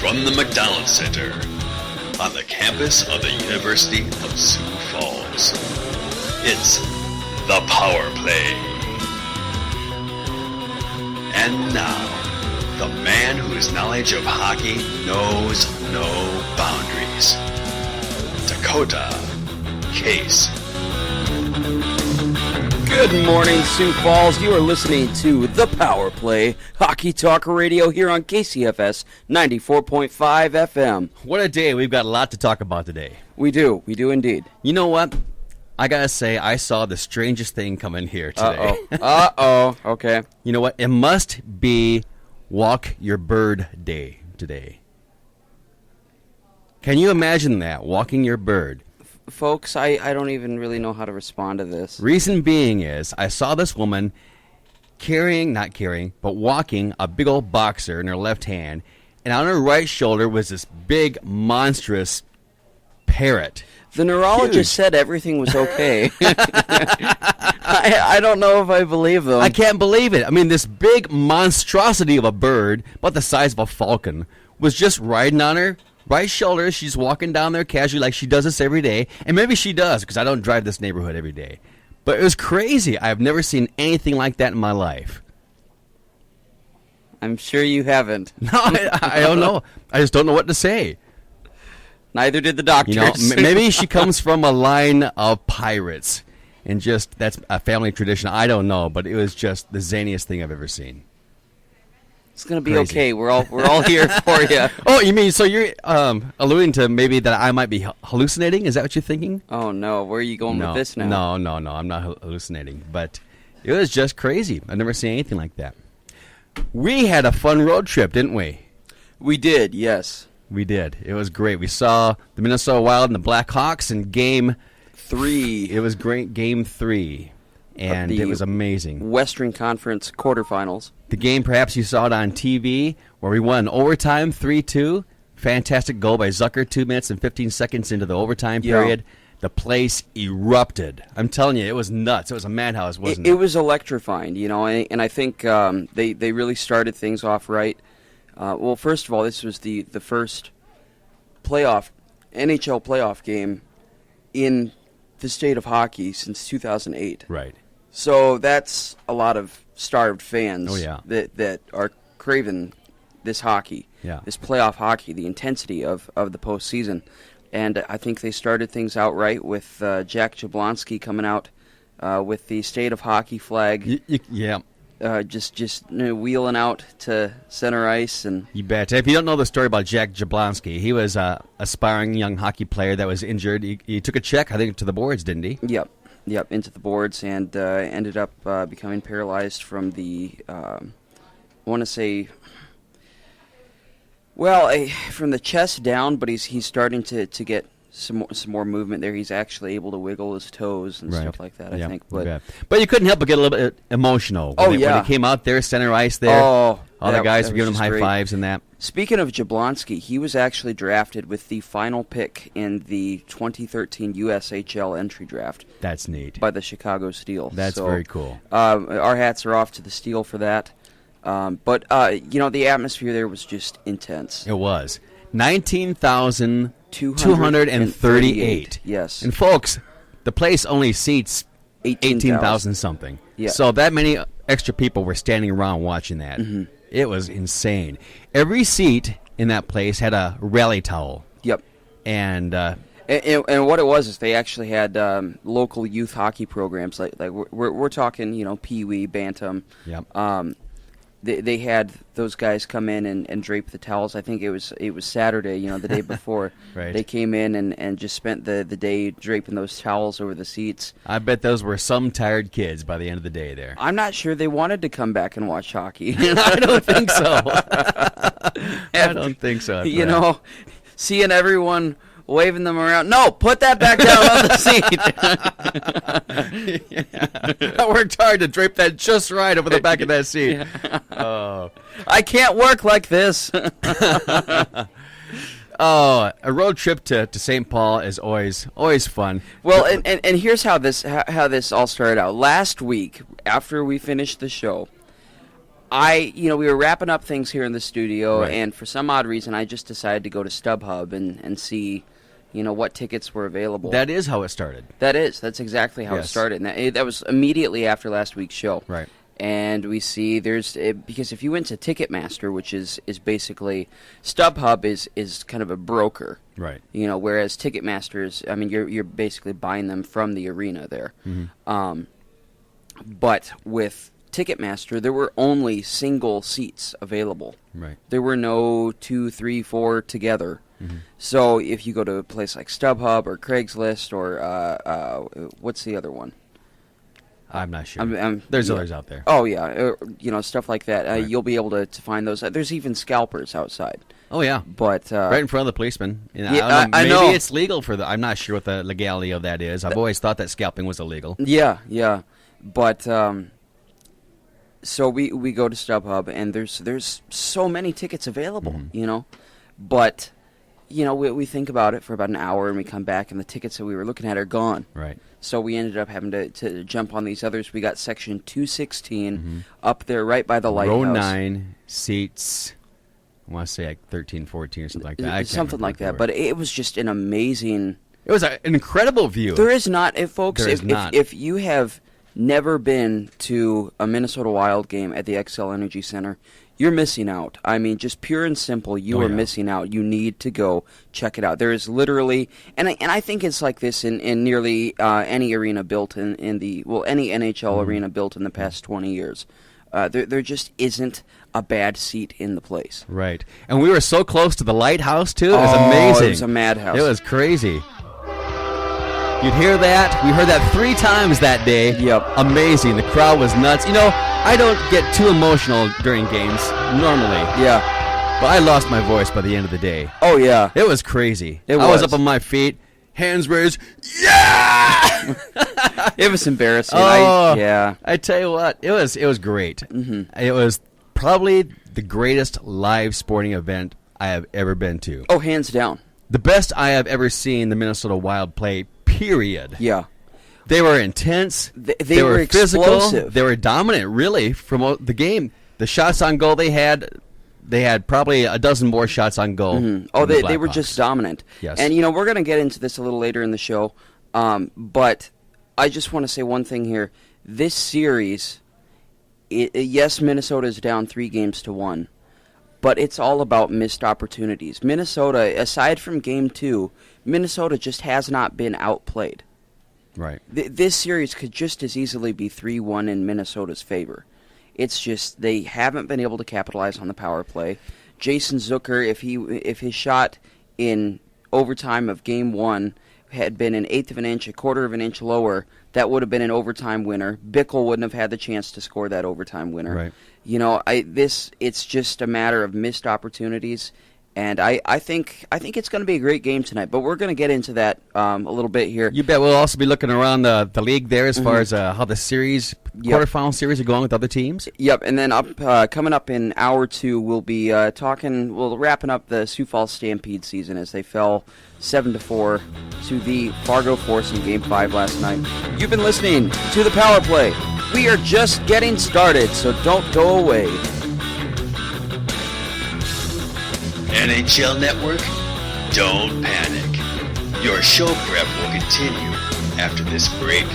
from the McDonald Center on the campus of the University of Sioux Falls. It's the Power Play. And now, the man whose knowledge of hockey knows no boundaries, Dakota Case. Good morning, Sioux Falls. You are listening to The Power Play, Hockey Talk Radio here on KCFS 94.5 FM. What a day. We've got a lot to talk about today. We do indeed. You know what? I gotta say, I saw the strangest thing come in here today. Okay. You know what? It must be Walk Your Bird Day today. Can you imagine that? Walking your bird. Folks, I don't even really know how to respond to this. Reason being is, I saw this woman walking a big old boxer in her left hand, and on her right shoulder was this big, monstrous parrot. The neurologist said everything was okay. I don't know if I believe them. I can't believe it. I mean, this big monstrosity of a bird, about the size of a falcon, was just riding on her right shoulder. She's walking down there casually like she does this every day. And maybe she does, because I don't drive this neighborhood every day. But it was crazy. I've never seen anything like that in my life. I'm sure you haven't. No, I don't know. I just don't know what to say. Neither did the doctors. You know, maybe she comes from a line of pirates. And just, that's a family tradition. I don't know, but it was just the zaniest thing I've ever seen. It's gonna be crazy. Okay. We're all here for you. Oh, you mean so you're alluding to maybe that I might be hallucinating? Is that what you're thinking? Oh no, where are you going with this now? No, I'm not hallucinating. But it was just crazy. I've never seen anything like that. We had a fun road trip, didn't we? We did, yes. We did. It was great. We saw the Minnesota Wild and the Blackhawks in Game 3. It was great, Game 3. And it was amazing. Western Conference quarterfinals. The game, perhaps you saw it on TV, where we won overtime 3-2. Fantastic goal by Zucker, 2 minutes and 15 seconds into the overtime period. The place erupted. I'm telling you, it was nuts. It was a madhouse, wasn't it? It was electrifying, you know, and I think they really started things off right. Well, first of all, this was the first NHL playoff game in the state of hockey since 2008. Right. So that's a lot of starved fans that are craving this hockey, this playoff hockey, the intensity of the postseason. And I think they started things out right with Jack Jablonski coming out with the state of hockey flag. Just wheeling out to center ice. And you bet. If you don't know the story about Jack Jablonski, he was an aspiring young hockey player that was injured. He took a check, I think, to the boards, didn't he? Yep, into the boards, and ended up becoming paralyzed from the, from the chest down, but he's starting to get some more movement there. He's actually able to wiggle his toes and stuff like that, I think. But you couldn't help but get a little bit emotional when he came out there, center ice there. All the guys were giving him high fives and that. Speaking of Jablonski, he was actually drafted with the final pick in the 2013 USHL entry draft. That's neat. By the Chicago Steel. That's very cool. Our hats are off to the Steel for that. But the atmosphere there was just intense. It was. 19,238. Yes. And folks, the place only seats 18,000 something. Yeah. So that many extra people were standing around watching that. Mm-hmm. It was insane. Every seat in that place had a rally towel. Yep. And what it was is they actually had local youth hockey programs like we're talking Pee-wee, Bantam. Yep. They had those guys come in and drape the towels. I think it was Saturday, the day before. Right. They came in and just spent the day draping those towels over the seats. I bet those were some tired kids by the end of the day there. I'm not sure they wanted to come back and watch hockey. I don't think so. I don't think so. Seeing everyone waving them around. No, put that back down on the seat. I worked hard to drape that just right over the back of that seat. Oh. I can't work like this. Oh, a road trip to St. Paul is always fun. Well, and here's how this all started out. Last week, after we finished the show, we were wrapping up things here in the studio, Right. and for some odd reason, I just decided to go to StubHub and see, what tickets were available. That is how it started. That's exactly how it started. And that was immediately after last week's show. Right. And we see because if you went to Ticketmaster, which is basically, StubHub is kind of a broker. Right. Whereas Ticketmaster is, you're basically buying them from the arena there. Mm-hmm. But with Ticketmaster, there were only single seats available. Right. There were no 2, 3, 4 together. Mm-hmm. So if you go to a place like StubHub or Craigslist or what's the other one? I'm not sure. There's others out there. Oh yeah, stuff like that. Right. You'll be able to find those. There's even scalpers outside. Oh yeah, but right in front of the policeman. Yeah, I know. Maybe it's legal for I'm not sure what the legality of that is. I've always thought that scalping was illegal. Yeah. But so we go to StubHub and there's so many tickets available. Mm-hmm. But we think about it for about an hour and we come back and the tickets that we were looking at are gone. Right. So we ended up having to jump on these others. We got section 216 up there right by the lighthouse. Row 9, seats, I want to say like 13, 14 or something like that. Something like that. But it was just an amazing... It was an incredible view. There is not, folks, there is not. If you have never been to a Minnesota Wild game at the XL Energy Center, you're missing out. Just pure and simple, you are missing out. You need to go check it out. There is literally, and I think it's like this in nearly any arena built any NHL arena built in the past 20 years. There just isn't a bad seat in the place. Right. And we were so close to the lighthouse, too. It was amazing. It was a madhouse. It was crazy. You'd hear that. We heard that 3 times that day. Yep. Amazing. The crowd was nuts. I don't get too emotional during games normally. Yeah. But I lost my voice by the end of the day. Oh, yeah. It was crazy. I was up on my feet, hands raised. Yeah! It was embarrassing. I tell you what, it was great. Mm-hmm. It was probably the greatest live sporting event I have ever been to. Oh, hands down. The best I have ever seen the Minnesota Wild play, period. Yeah. They were intense. They were physical. Explosive. They were dominant, really, from the game. The shots on goal they had probably a dozen more shots on goal. Mm-hmm. Oh, they were just dominant. Yes. And, we're going to get into this a little later in the show, but I just want to say one thing here. This series, yes, Minnesota is down 3-1, but it's all about missed opportunities. Minnesota, aside from Game 2, Minnesota just has not been outplayed. Right. This series could just as easily be 3-1 in Minnesota's favor. It's just they haven't been able to capitalize on the power play. Jason Zucker, if his shot in overtime of Game 1 had been an eighth of an inch, a quarter of an inch lower, that would have been an overtime winner. Bickle wouldn't have had the chance to score that overtime winner. Right. It's just a matter of missed opportunities. And I think it's going to be a great game tonight, but we're going to get into that a little bit here. You bet. We'll also be looking around the league there as far as how the quarterfinal series are going with other teams. Yep, and then coming up in hour 2, we'll be wrapping up the Sioux Falls Stampede season as they fell 7-4 to the Fargo Force in Game 5 last night. You've been listening to The Power Play. We are just getting started, so don't go away. NHL Network, don't panic. Your show prep will continue after this break.